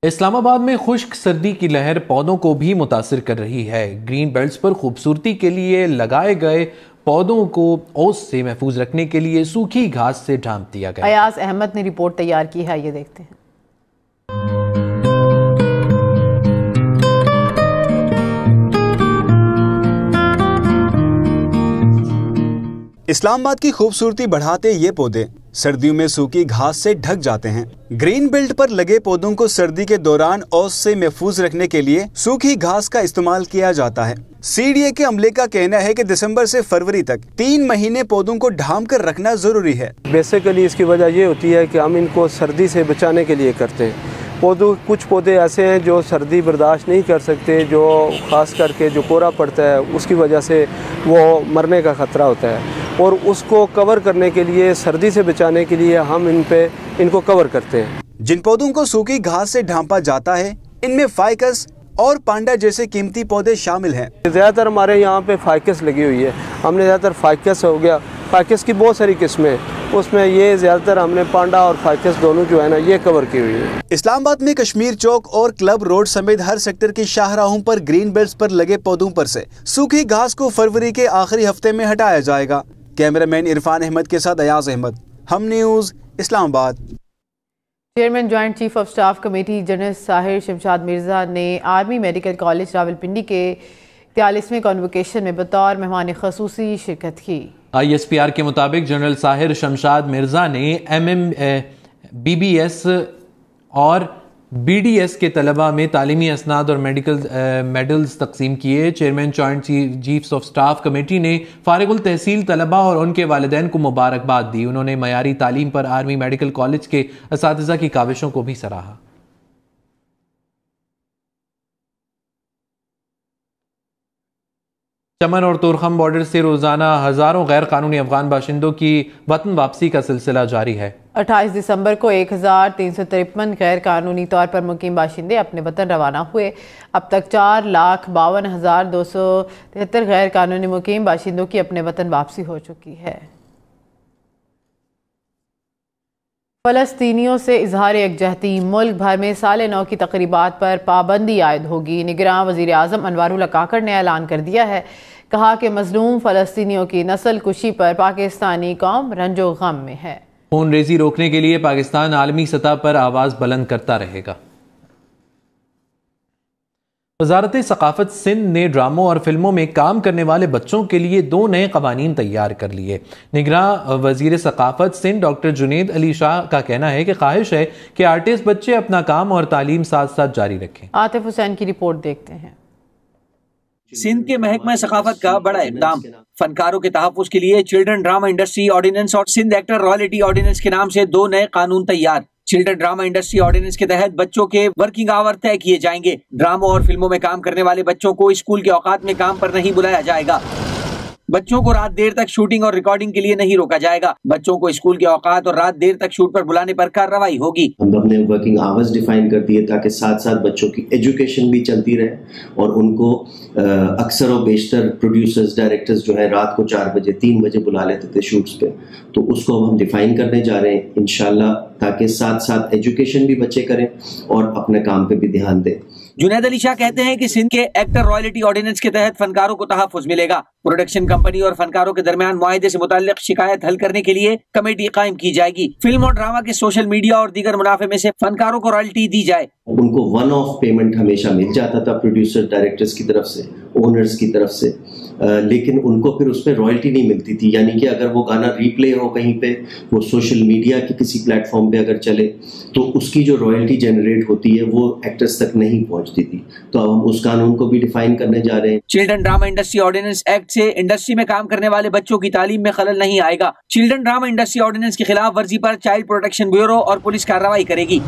इस्लामाबाद में खुश्क सर्दी की लहर पौधों को भी मुतासिर कर रही है। ग्रीन बेल्ट्स पर खूबसूरती के लिए लगाए गए पौधों को ओस से महफूज रखने के लिए सूखी घास से ढांप दिया गया। अयाज अहमद ने रिपोर्ट तैयार की है, ये देखते हैं। इस्लामाबाद की खूबसूरती बढ़ाते ये पौधे सर्दियों में सूखी घास से ढक जाते हैं। ग्रीन बेल्ट पर लगे पौधों को सर्दी के दौरान ओस से महफूज रखने के लिए सूखी घास का इस्तेमाल किया जाता है। सीडीए के अमले का कहना है कि दिसंबर से फरवरी तक 3 महीने पौधों को ढांप कर रखना जरूरी है। बेसिकली इसकी वजह ये होती है कि हम इनको सर्दी से बचाने के लिए करते हैं। कुछ पौधे ऐसे हैं जो सर्दी बर्दाश्त नहीं कर सकते, जो ख़ास करके जो कोहरा पड़ता है उसकी वजह से वो मरने का ख़तरा होता है, और उसको कवर करने के लिए, सर्दी से बचाने के लिए हम इनको कवर करते हैं। जिन पौधों को सूखी घास से ढांपा जाता है इनमें फाइकस और पांडा जैसे कीमती पौधे शामिल हैं। ज़्यादातर हमारे यहाँ पे फाइकस लगी हुई है। हमने ज़्यादातर फाइकस हो गया, फाइकस की बहुत सारी किस्में हैं, उसमें ये ज़्यादातर हमने पांडा और फाइकस दोनों जो है ना ये कवर की हुई है। इस्लामाबाद में कश्मीर चौक और क्लब रोड समेत हर सेक्टर की शाहराहों पर ग्रीन बेल्ट्स पर लगे पौधों पर से सूखी घास को फरवरी के आखिरी हफ्ते में हटाया जाएगा। कैमरामैन इरफान अहमद के साथ अयाज अहमद, हम news, Islamabad. Chairman joint chief of staff committee general Sahir Shamshad Mirza ने आर्मी मेडिकल कॉलेज रावलपिंडी के 43वें कॉन्वोकेशन में बतौर मेहमान खसूसी शिरकत की। ISPR के मुताबिक जनरल साहिर शमशाद मिर्जा ने BBS और BDS के तलबा में तालीमी असनाद और मेडल्स तकसीम किए। Chairman joint chiefs of staff committee ने फारिगुल तहसील तलबा और उनके वालिदैन को मुबारकबाद दी। उन्होंने मयारी तालीम पर आर्मी मेडिकल कॉलेज के असातिज़ा की काविशों को भी सराहा। चमन और तुरखम बॉर्डर से रोजाना हजारों गैर कानूनी अफगान बाशिंदों की वतन वापसी का सिलसिला जारी है। 28 दिसंबर को 1353 गैर कानूनी तौर पर मुकीम बाशिंदे अपने वतन रवाना हुए। अब तक 4,52,273 गैर कानूनी मुकीम बाशिंदों की अपने वतन वापसी हो चुकी है। फ़लस्तीनियों से इजहार यकजहती, मुल्क भर में साल नौ की तकरीबात पर पाबंदी आयद होगी। निगरान वज़ीर आज़म अनवारुल्लाह काकड़ ने ऐलान कर दिया है, कहा कि मजलूम फ़लस्तीनियों की नस्ल कुशी पर पाकिस्तानी कौम रंजो गम में है। खून रेजी रोकने के लिए पाकिस्तान आलमी सतह पर आवाज़ बुलंद करता रहेगा। वज़ारत सकाफ़त सिंध ने ड्रामों और फिल्मों में काम करने वाले बच्चों के लिए 2 नए क़वानीन तैयार कर लिए। निगरान वज़ीर सकाफ़त सिंध डॉक्टर जुनेद अली शाह का कहना है कि ख्वाहिश है कि आर्टिस्ट बच्चे अपना काम और तालीम साथ साथ जारी रखें। आतिफ हुसैन की रिपोर्ट देखते हैं। सिंध के महकमा सकाफत का बड़ा इक़दाम, फनकारों के तहफ़्फ़ुज़ के लिए चिल्ड्रन ड्रामा इंडस्ट्री ऑर्डिनेंस और सिंध एक्टर रॉयल्टी ऑर्डिनेंस के नाम से 2 नए कानून तैयार। चिल्ड्रन ड्रामा इंडस्ट्री ऑर्डिनेंस के तहत बच्चों के वर्किंग आवर तय किए जाएंगे। ड्रामों और फिल्मों में काम करने वाले बच्चों को स्कूल के औकात में काम पर नहीं बुलाया जाएगा। बच्चों को रात देर तक शूटिंग और रिकॉर्डिंग के लिए नहीं रोका जाएगा। बच्चों को स्कूल के औकात और रात देर तक शूट पर बुलाने पर कार्रवाई होगी। हमने वर्किंग आवर्स डिफाइन कर दिए ताकि साथ साथ बच्चों की एजुकेशन भी चलती रहे और उनको अक्सर और बेशतर प्रोड्यूसर्स डायरेक्टर्स जो है रात को 4 बजे 3 बजे बुला लेते थे शूट्स पे, तो उसको अब हम डिफाइन करने जा रहे हैं इंशाल्लाह, ताकि साथ साथ एजुकेशन भी बच्चे करें और अपने काम पे भी ध्यान दें। जुनैद अली शाह कहते हैं कि सिंध के एक्टर रॉयल्टी ऑर्डिनेंस के तहत फनकारों को तहफ़्फ़ुज़ मिलेगा। प्रोडक्शन कंपनी और फनकारों के दरमियान मुआहदे से मुताल्लिक़ शिकायत हल करने के लिए कमेटी कायम की जाएगी। फिल्म और ड्रामा के सोशल मीडिया और दीगर मुनाफे में से फनकारों को रॉयल्टी दी जाए। उनको वन ऑफ पेमेंट हमेशा मिल जाता था प्रोड्यूसर डायरेक्टर्स की तरफ से, ओनर्स की तरफ से, लेकिन उनको फिर उस पर रॉयल्टी नहीं मिलती थी। यानी कि अगर वो गाना रीप्ले हो कहीं पे, वो सोशल मीडिया के किसी प्लेटफॉर्म पे अगर चले, तो उसकी जो रॉयल्टी जनरेट होती है वो एक्टर्स तक नहीं पहुंचती थी। तो अब हम उस कानून को भी डिफाइन करने जा रहे हैं। Children drama industry ordinance act से इंडस्ट्री में काम करने वाले बच्चों की तालीम में खलल नहीं आएगा। चिल्ड्रन ड्रामा इंडस्ट्री ऑर्डिनेंस की खिलाफ वर्जी पर चाइल्ड प्रोटेक्शन ब्यूरो और पुलिस कार्रवाई करेगी।